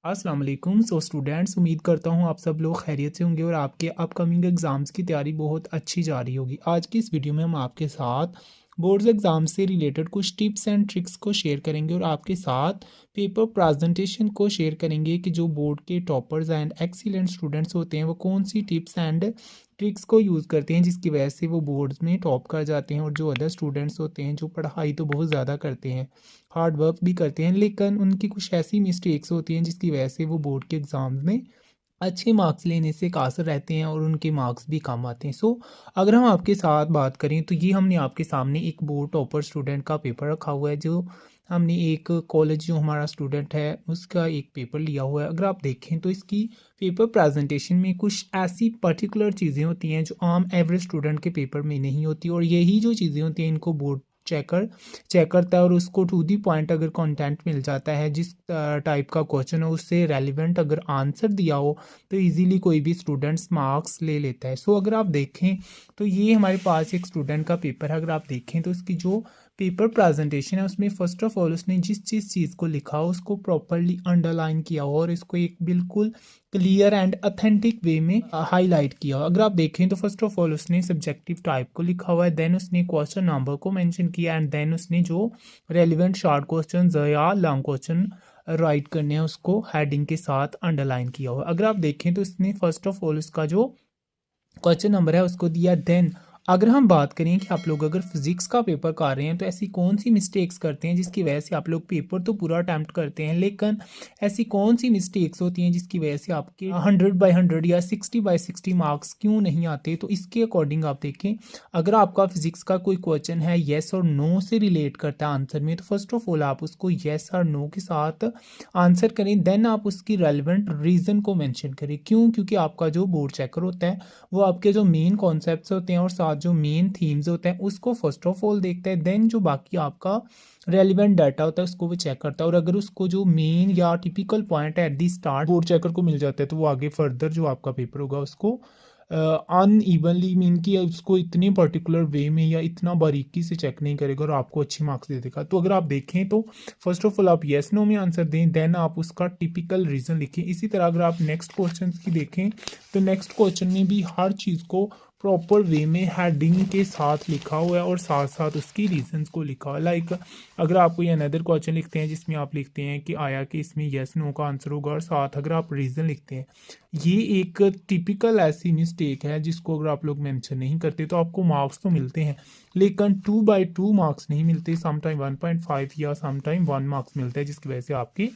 अस्सलाम वालेकुम। स्टूडेंट्स, उम्मीद करता हूँ आप सब लोग खैरियत से होंगे और आपके अपकमिंग एग्ज़ाम्स की तैयारी बहुत अच्छी जा रही होगी। आज की इस वीडियो में हम आपके साथ बोर्ड्स एग्ज़ाम से रिलेटेड कुछ टिप्स एंड ट्रिक्स को शेयर करेंगे और आपके साथ पेपर प्रेजेंटेशन को शेयर करेंगे कि जो बोर्ड के टॉपर्स एंड एक्सीलेंट स्टूडेंट्स होते हैं वो कौन सी टिप्स एंड ट्रिक्स को यूज़ करते हैं जिसकी वजह से वो बोर्ड्स में टॉप कर जाते हैं। और जो अदर स्टूडेंट्स होते हैं जो पढ़ाई तो बहुत ज़्यादा करते हैं, हार्ड वर्क भी करते हैं, लेकिन उनकी कुछ ऐसी मिस्टेक्स होती हैं जिसकी वजह से वो बोर्ड के एग्ज़ाम्स में अच्छे मार्क्स लेने से कासर रहते हैं और उनके मार्क्स भी कम आते हैं। अगर हम आपके साथ बात करें तो ये हमने आपके सामने एक बोर्ड टॉपर स्टूडेंट का पेपर रखा हुआ है। जो हमने एक कॉलेज जो हमारा स्टूडेंट है उसका एक पेपर लिया हुआ है। अगर आप देखें तो इसकी पेपर प्रेजेंटेशन में कुछ ऐसी पर्टिकुलर चीज़ें होती हैं जो आम एवरेज स्टूडेंट के पेपर में नहीं होती, और यही जो चीज़ें होती हैं इनको बोर्ड चेक करता है और उसको टू दी पॉइंट अगर कंटेंट मिल जाता है, जिस टाइप का क्वेश्चन हो उससे रेलिवेंट अगर आंसर दिया हो तो इजीली कोई भी स्टूडेंट्स मार्क्स ले लेता है। अगर आप देखें तो ये हमारे पास एक स्टूडेंट का पेपर है। अगर आप देखें तो इसकी जो पेपर प्रेजेंटेशन है उसमें फर्स्ट ऑफ ऑल उसने जिस चीज़ को लिखा हो उसको प्रॉपरली अंडरलाइन किया हो और इसको एक बिल्कुल क्लियर एंड अथेंटिक वे में हाईलाइट किया हो। अगर आप देखें तो फर्स्ट ऑफ ऑल उसने सब्जेक्टिव टाइप को लिखा हुआ है, देन उसने क्वेश्चन नंबर को मेंशन किया एंड देन उसने जो रेलिवेंट शॉर्ट क्वेश्चन या लॉन्ग क्वेश्चन राइट करने हैं उसको हेडिंग के साथ अंडरलाइन किया हुआ है। अगर आप देखें तो इसने फर्स्ट ऑफ ऑल उसका जो क्वेश्चन नंबर है उसको दिया। देन अगर हम बात करें कि आप लोग अगर फिजिक्स का पेपर कर रहे हैं तो ऐसी कौन सी मिस्टेक्स करते हैं जिसकी वजह से आप लोग पेपर तो पूरा अटैम्प्ट करते हैं, लेकिन ऐसी कौन सी मिस्टेक्स होती हैं जिसकी वजह से आपके 100/100 या 60/60 मार्क्स क्यों नहीं आते। तो इसके अकॉर्डिंग आप देखें, अगर आपका फिजिक्स का कोई क्वेश्चन है येस और नो से रिलेट करता है आंसर में, तो फर्स्ट ऑफ ऑल आप उसको येस और नो के साथ आंसर करें। देन आप उसकी रेलिवेंट रीज़न को मैंशन करें। क्यों? क्योंकि आपका जो बोर्ड चेकर होता है वो आपके जो मेन कॉन्सेप्ट्स होते हैं और साथ जो मेन थीम्स होते हैं उसको फर्स्ट ऑफ ऑल देखता है। देन जो बाकी आपका रेलिवेंट डाटा होता है उसको वो चेक करता है, और अगर उसको जो मेन या टिपिकल पॉइंट है at the start board checker को मिल जाता है तो वो आगे फर्दर जो आपका पेपर होगा उसको अनइवनली मीन कि उसको इतनी पर्टिकुलर वे में या इतना बारीकी से चेक नहीं करेगा और आपको अच्छे मार्क्स दे देगा। तो अगर आप देखें तो फर्स्ट ऑफ ऑल आप येस नो में आंसर दें, देन आप उसका टिपिकल रीज़न लिखें। इसी तरह अगर आप नेक्स्ट क्वेश्चन की देखें तो नेक्स्ट क्वेश्चन में भी हर चीज़ को प्रॉपर वे में हेडिंग के साथ लिखा हुआ है और साथ साथ उसकी रीजंस को लिखा हुआ है। लाइक अगर आप कोई अनदर क्वेश्चन लिखते हैं जिसमें आप लिखते हैं कि आया कि इसमें येस नो का आंसर होगा और साथ अगर आप रीज़न लिखते हैं, ये एक टिपिकल ऐसी मिस्टेक है जिसको अगर आप लोग मेंशन नहीं करते तो आपको मार्क्स तो मिलते हैं लेकिन 2/2 मार्क्स नहीं मिलते, समटाइम 1.5 या समटाइम 1 मार्क्स मिलता है, जिसकी वजह से आपके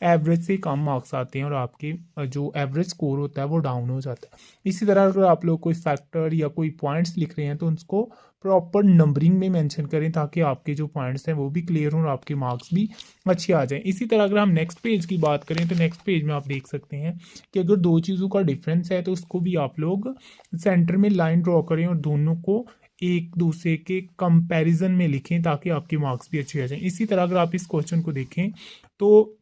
एवरेज से कम मार्क्स आते हैं और आपके जो एवरेज स्कोर होता है वो डाउन हो जाता है। इसी तरह अगर आप लोग कोई फैक्टर या कोई पॉइंट्स लिख रहे हैं तो उसको प्रॉपर नंबरिंग में मेंशन करें ताकि आपके जो पॉइंट्स हैं वो भी क्लियर हों और आपके मार्क्स भी अच्छे आ जाएं। इसी तरह अगर हम नेक्स्ट पेज की बात करें तो नेक्स्ट पेज में आप देख सकते हैं कि अगर दो चीज़ों का डिफरेंस है तो उसको भी आप लोग सेंटर में लाइन ड्रॉ करें और दोनों को एक दूसरे के कंपैरिजन में लिखें ताकि आपके मार्क्स भी अच्छे आ जाएं। इसी तरह अगर आप इस क्वेश्चन को देखें तो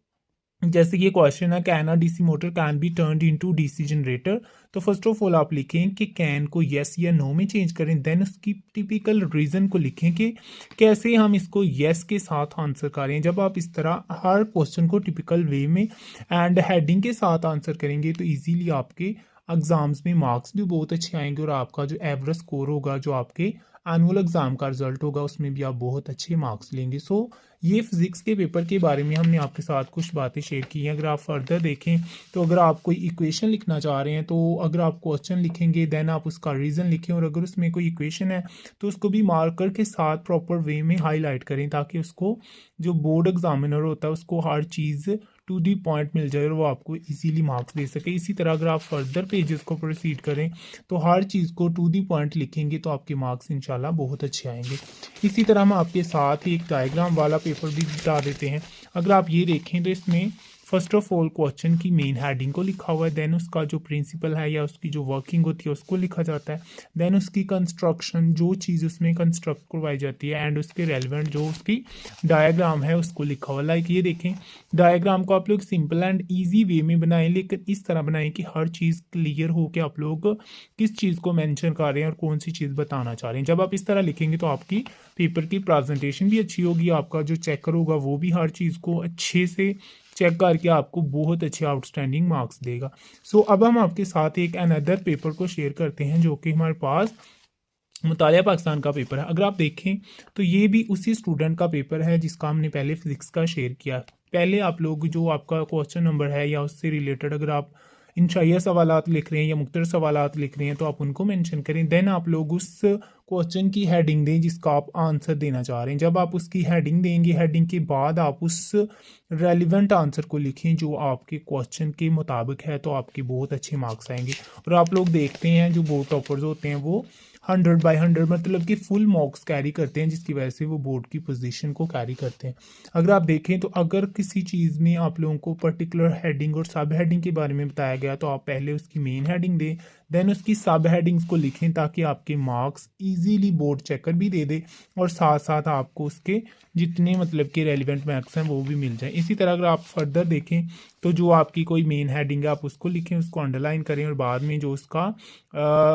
जैसे ये क्वेश्चन है, can a DC motor can be turned into DC generator. तो फर्स्ट ऑफ ऑल आप लिखें कि कैन को येस या नो में चेंज करें, देन उसकी टिपिकल रीज़न को लिखें कि कैसे हम इसको येस के साथ आंसर करें। जब आप इस तरह हर क्वेश्चन को टिपिकल वे में एंड हेडिंग के साथ आंसर करेंगे तो इजीली आपके एग्ज़ाम्स में मार्क्स भी बहुत अच्छे आएंगे और आपका जो एवरेज स्कोर होगा, जो आपके एनुअल एग्ज़ाम का रिजल्ट होगा, उसमें भी आप बहुत अच्छे मार्क्स लेंगे। ये फिज़िक्स के पेपर के बारे में हमने आपके साथ कुछ बातें शेयर की हैं। अगर आप फर्दर देखें तो अगर आप कोई इक्वेशन लिखना चाह रहे हैं तो अगर आप क्वेश्चन लिखेंगे देन आप उसका रीज़न लिखें, और अगर उसमें कोई इक्वेशन है तो उसको भी मार्कर के साथ प्रॉपर वे में हाईलाइट करें ताकि उसको जो बोर्ड एग्जामिनर होता है उसको हर चीज़ टू दी पॉइंट मिल जाए और वो आपको इजीली मार्क्स दे सके। इसी तरह अगर आप फर्दर पेजेस को प्रोसीड करें तो हर चीज़ को टू दी पॉइंट लिखेंगे तो आपके मार्क्स इंशाल्लाह बहुत अच्छे आएंगे। इसी तरह हम आपके साथ ही एक डायग्राम वाला पेपर भी बता देते हैं। अगर आप ये देखें तो इसमें फर्स्ट ऑफ ऑल क्वेश्चन की मेन हेडिंग को लिखा हुआ है, देन उसका जो प्रिंसिपल है या उसकी जो वर्किंग होती है उसको लिखा जाता है, देन उसकी कंस्ट्रक्शन जो चीज़ उसमें कंस्ट्रक्ट करवाई जाती है एंड उसके रेलिवेंट जो उसकी डायग्राम है उसको लिखा हुआ। लाइक ये देखें, डायग्राम को आप लोग सिंपल एंड ईजी वे में बनाएं, लेकिन इस तरह बनाएं कि हर चीज़ क्लियर हो कि आप लोग किस चीज़ को मेंशन कर रहे हैं और कौन सी चीज़ बताना चाह रहे हैं। जब आप इस तरह लिखेंगे तो आपकी पेपर की प्रेजेंटेशन भी अच्छी होगी, आपका जो चेकर होगा वो भी हर चीज़ को अच्छे से चेक करके आपको बहुत अच्छे आउटस्टैंडिंग मार्क्स देगा। सो अब हम आपके साथ एक अनदर पेपर को शेयर करते हैं जो कि हमारे पास मुतालिया पाकिस्तान का पेपर है। अगर आप देखें तो ये भी उसी स्टूडेंट का पेपर है जिसका हमने पहले फिजिक्स का शेयर किया। पहले आप लोग जो आपका क्वेश्चन नंबर है या उससे रिलेटेड अगर आप इंशाइया सवालात लिख रहे हैं या मुख्तलिफ सवालात लिख रहे हैं तो आप उनको मेंशन करें। देन आप लोग उस क्वेश्चन की हेडिंग दें जिसका आप आंसर देना चाह रहे हैं। जब आप उसकी हेडिंग देंगे, हेडिंग के बाद आप उस रेलिवेंट आंसर को लिखें जो आपके क्वेश्चन के मुताबिक है, तो आपके बहुत अच्छे मार्क्स आएंगे। और आप लोग देखते हैं जो बोर्ड टॉपर्स होते हैं वो 100/100 मतलब कि फुल मार्क्स कैरी करते हैं, जिसकी वजह से वो बोर्ड की पोजीशन को कैरी करते हैं। अगर आप देखें तो अगर किसी चीज़ में आप लोगों को पर्टिकुलर हेडिंग और सब हेडिंग के बारे में बताया गया तो आप पहले उसकी मेन हेडिंग दें, देन उसकी सब हेडिंग्स को लिखें ताकि आपके मार्क्स इजीली बोर्ड चेकर भी दे दे और साथ साथ आपको उसके जितने मतलब कि रेलिवेंट मार्क्स हैं वो भी मिल जाएं। इसी तरह अगर आप फर्दर देखें तो जो आपकी कोई मेन हेडिंग है आप उसको लिखें, उसको अंडरलाइन करें और बाद में जो उसका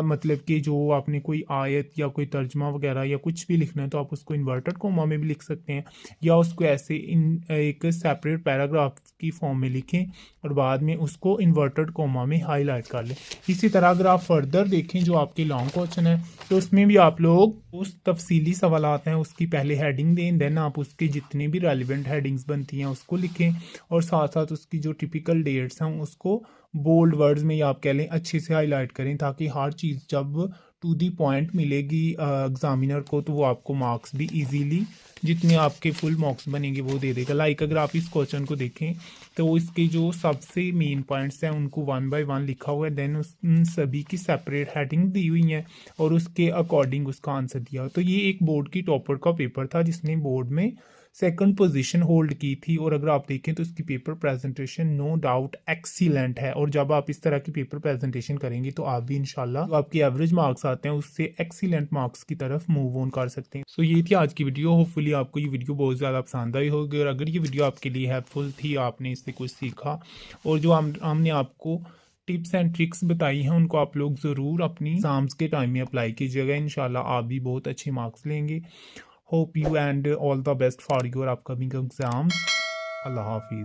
मतलब कि जो आपने कोई आयत या कोई तर्जमा वगैरह या कुछ भी लिखना है तो आप उसको इन्वर्टेड कोमा में भी लिख सकते हैं या उसको ऐसे इन एक सेपरेट पैराग्राफ की फॉर्म में लिखें और बाद में उसको इन्वर्टेड कोमा में हाईलाइट कर लें। इसी तरह अगर आप फर्दर देखें जो आपके लॉन्ग क्वेश्चन है तो उसमें भी आप लोग उस तफसीली सवालात हैं उसकी पहले हेडिंग दें, देन आप उसके जितने भी रेलिवेंट हेडिंग्स बनती हैं उसको लिखें और साथ साथ उसकी जो टिपिकल डेट्स हैं उसको बोल्ड वर्ड्स में या आप कह लें अच्छे से हाईलाइट करें ताकि हर चीज़ जब टू दी पॉइंट मिलेगी एग्जामिनर को तो वो आपको मार्क्स भी इजीली जितने आपके फुल मार्क्स बनेंगे वो दे देगा। लाइक अगर आप इस क्वेश्चन को देखें तो इसके जो सबसे मेन पॉइंट्स हैं उनको 1 बाय 1 लिखा हुआ है, देन उन सभी की सेपरेट हेडिंग दी हुई है और उसके अकॉर्डिंग उसका आंसर दिया। तो ये एक बोर्ड की टॉपर का पेपर था जिसने बोर्ड में सेकंड पोजीशन होल्ड की थी और अगर आप देखें तो इसकी paper presentation no doubt excellent है और जब आप इस तरह की पेपर प्रेजेंटेशन करेंगे तो आप भी इंशाल्लाह जो आपके एवरेज मार्क्स आते हैं उससे एक्सीलेंट मार्क्स की तरफ मूव ऑन कर सकते हैं। सो ये थी आज की वीडियो। होपफुली आपको ये वीडियो बहुत ज़्यादा पसंद आई होगी और अगर ये वीडियो आपके लिए हेल्पफुल थी, आपने इससे कुछ सीखा और जो हमने आपको टिप्स एंड ट्रिक्स बताई हैं उनको आप लोग ज़रूर अपनी एग्जाम्स के टाइम में अप्लाई कीजिएगा। इंशाल्लाह आप भी बहुत अच्छे मार्क्स लेंगे। Hope you and all the best for your upcoming exams. Allah Hafiz.